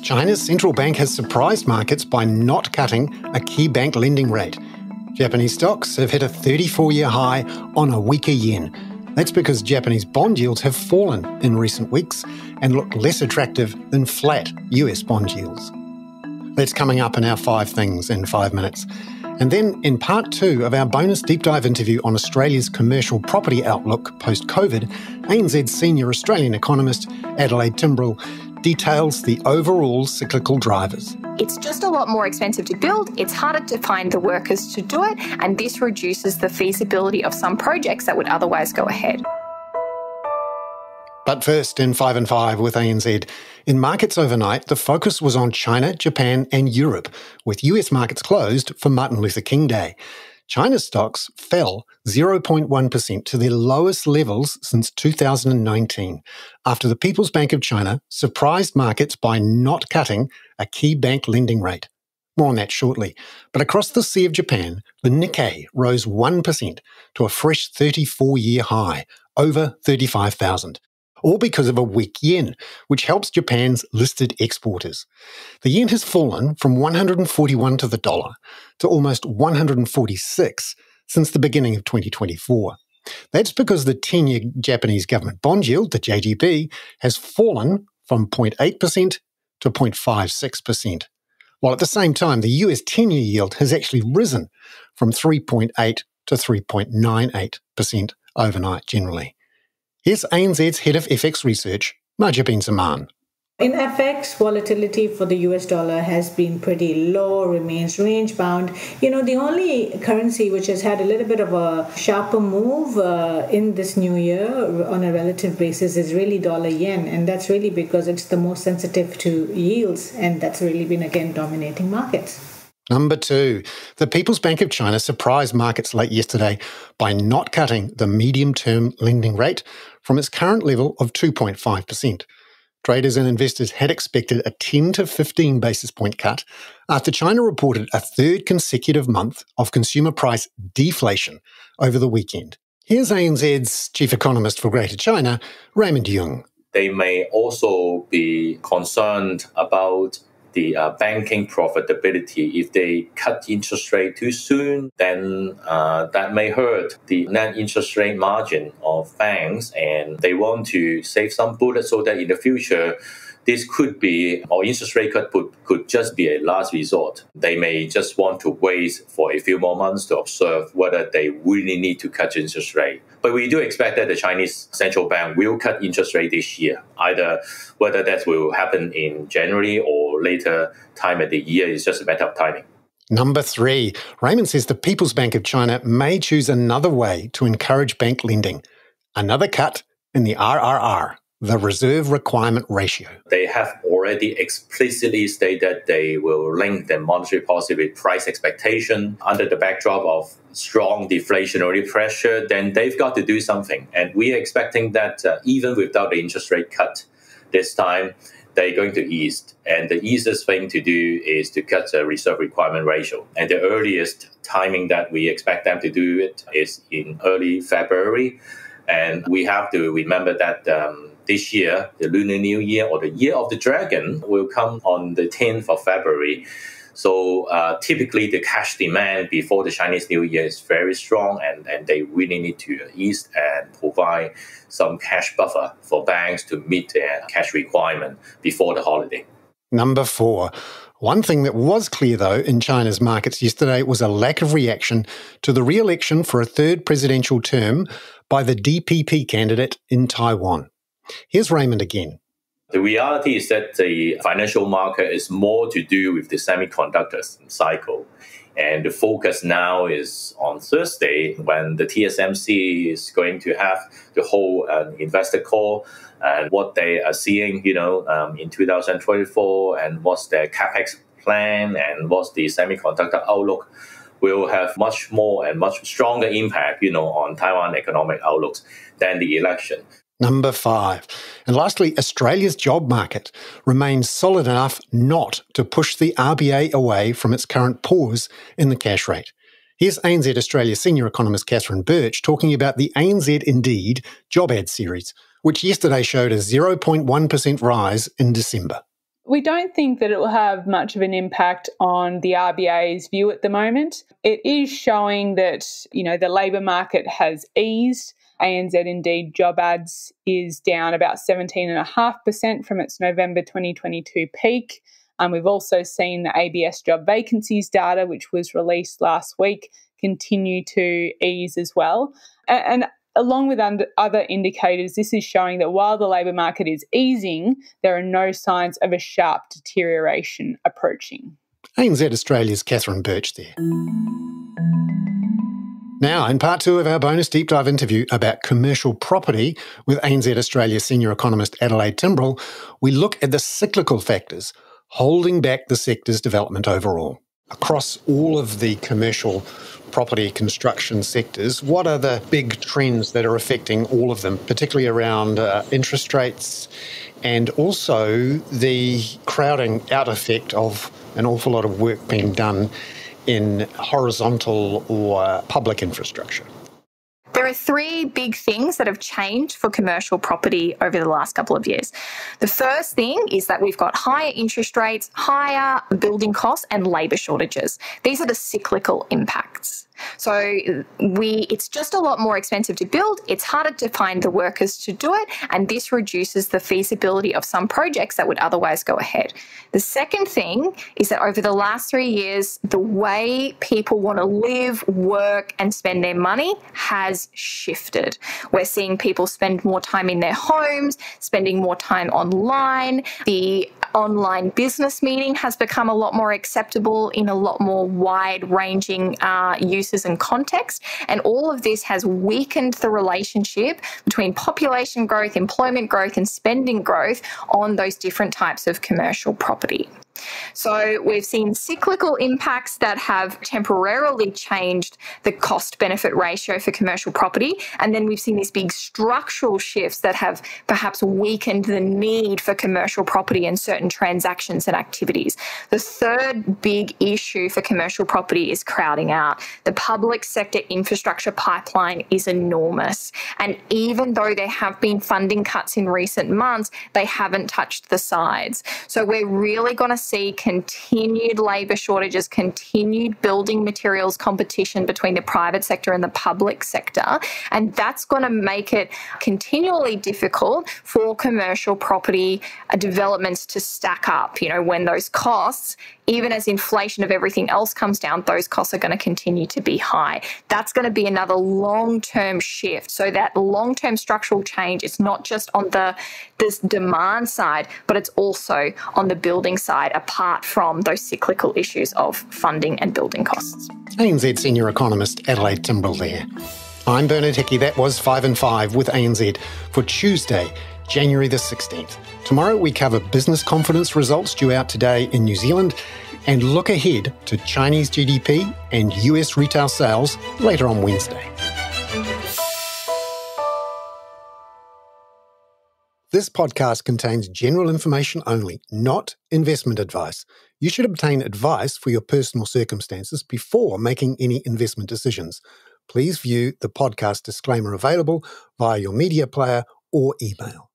China's central bank has surprised markets by not cutting a key bank lending rate. Japanese stocks have hit a 34-year high on a weaker yen. That's because Japanese bond yields have fallen in recent weeks and look less attractive than flat US bond yields. That's coming up in our 5 Things in 5 minutes. And then in part 2 of our bonus deep dive interview on Australia's commercial property outlook post-COVID, ANZ's senior Australian economist, Adelaide Timbrell, details the overall cyclical drivers. It's just a lot more expensive to build, it's harder to find the workers to do it, and this reduces the feasibility of some projects that would otherwise go ahead. But first, in 5 and 5 with ANZ, in markets overnight, the focus was on China, Japan and Europe, with US markets closed for Martin Luther King Day. China's stocks fell 0.1% to their lowest levels since 2019, after the People's Bank of China surprised markets by not cutting a key bank lending rate. More on that shortly. But across the Sea of Japan, the Nikkei rose 1% to a fresh 34-year high, over 35,000. All because of a weak yen, which helps Japan's listed exporters. The yen has fallen from 141 to the dollar to almost 146 since the beginning of 2024. That's because the 10-year Japanese government bond yield, the JGB, has fallen from 0.8% to 0.56%, while at the same time the US 10-year yield has actually risen from 3.8 to 3.98% overnight generally. Here's ANZ's Head of FX Research, Marja bin Zaman. In FX, volatility for the US dollar has been pretty low, remains range-bound. The only currency which has had a little bit of a sharper move in this new year on a relative basis is really dollar yen, and that's really because it's the most sensitive to yields, and that's really been, again, dominating markets. Number 2, the People's Bank of China surprised markets late yesterday by not cutting the medium-term lending rate from its current level of 2.5%. Traders and investors had expected a 10 to 15 basis point cut after China reported a third consecutive month of consumer price deflation over the weekend. Here's ANZ's chief economist for Greater China, Raymond Yung. They may also be concerned about the banking profitability. If they cut interest rate too soon, then that may hurt the net interest rate margin of banks, and they want to save some bullets so that in the future, this could be, or interest rate cut could just be a last resort. They may just want to wait for a few more months to observe whether they really need to cut interest rate. But we do expect that the Chinese central bank will cut interest rate this year. Either whether that will happen in January or later time of the year is just a matter of timing. Number 3, Raymond says the People's Bank of China may choose another way to encourage bank lending. Another cut in the RRR, the Reserve Requirement Ratio. They have already explicitly stated they will link their monetary policy with price expectation under the backdrop of strong deflationary pressure. Then they've got to do something. And we are expecting that even without the interest rate cut this time, they're going to ease. And the easiest thing to do is to cut the reserve requirement ratio. And the earliest timing that we expect them to do it is in early February. And we have to remember that this year, the Lunar New Year or the Year of the Dragon will come on the 10th of February. So typically the cash demand before the Chinese New Year is very strong, and they really need to ease and provide some cash buffer for banks to meet their cash requirement before the holiday. Number 4. One thing that was clear, though, in China's markets yesterday was a lack of reaction to the re-election for a third presidential term by the DPP candidate in Taiwan. Here's Raymond again. The reality is that the financial market is more to do with the semiconductors cycle. And the focus now is on Thursday when the TSMC is going to have the whole investor call and what they are seeing, in 2024 and what's their capex plan and what's the semiconductor outlook will have much more and much stronger impact, on Taiwan economic outlooks than the election. Number 5. And lastly, Australia's job market remains solid enough not to push the RBA away from its current pause in the cash rate. Here's ANZ Australia senior economist Catherine Birch talking about the ANZ Indeed job ad series, which yesterday showed a 0.1% rise in December. We don't think that it will have much of an impact on the RBA's view at the moment. It is showing that, the labour market has eased. ANZ Indeed job ads is down about 17.5% from its November 2022 peak. We've also seen the ABS job vacancies data, which was released last week, continue to ease as well. And along with other indicators, this is showing that while the labour market is easing, there are no signs of a sharp deterioration approaching. ANZ Australia's Catherine Birch there. Now, in part 2 of our bonus deep dive interview about commercial property with ANZ Australia senior economist Adelaide Timbrell, we look at the cyclical factors holding back the sector's development overall. Across all of the commercial property construction sectors, what are the big trends that are affecting all of them, particularly around interest rates and also the crowding out effect of an awful lot of work being done in horizontal or public infrastructure? There are 3 big things that have changed for commercial property over the last couple of years. The first thing is that we've got higher interest rates, higher building costs, and labour shortages. These are the cyclical impacts. So it's just a lot more expensive to build. It's harder to find the workers to do it, and this reduces the feasibility of some projects that would otherwise go ahead. The second thing is that over the last 3 years, the way people want to live, work, and spend their money has shifted. We're seeing people spend more time in their homes, spending more time online. The online business meeting has become a lot more acceptable in a lot more wide-ranging uses and context. And all of this has weakened the relationship between population growth, employment growth, and spending growth on those different types of commercial property. So we've seen cyclical impacts that have temporarily changed the cost-benefit ratio for commercial property, and then we've seen these big structural shifts that have perhaps weakened the need for commercial property in certain transactions and activities. The third big issue for commercial property is crowding out. The public sector infrastructure pipeline is enormous, and even though there have been funding cuts in recent months, they haven't touched the sides. So we're really going to see continued labour shortages, continued building materials competition between the private sector and the public sector, and that's going to make it continually difficult for commercial property developments to stack up. When those costs, even as inflation of everything else comes down, those costs are going to continue to be high. That's going to be another long-term shift. So that long-term structural change is not just on this demand side, but it's also on the building side, apart from those cyclical issues of funding and building costs. ANZ senior economist Adelaide Timbrell there. I'm Bernard Hickey. That was 5 and 5 with ANZ for Tuesday, January the 16th. Tomorrow we cover business confidence results due out today in New Zealand and look ahead to Chinese GDP and US retail sales later on Wednesday. This podcast contains general information only, not investment advice. You should obtain advice for your personal circumstances before making any investment decisions. Please view the podcast disclaimer available via your media player or email.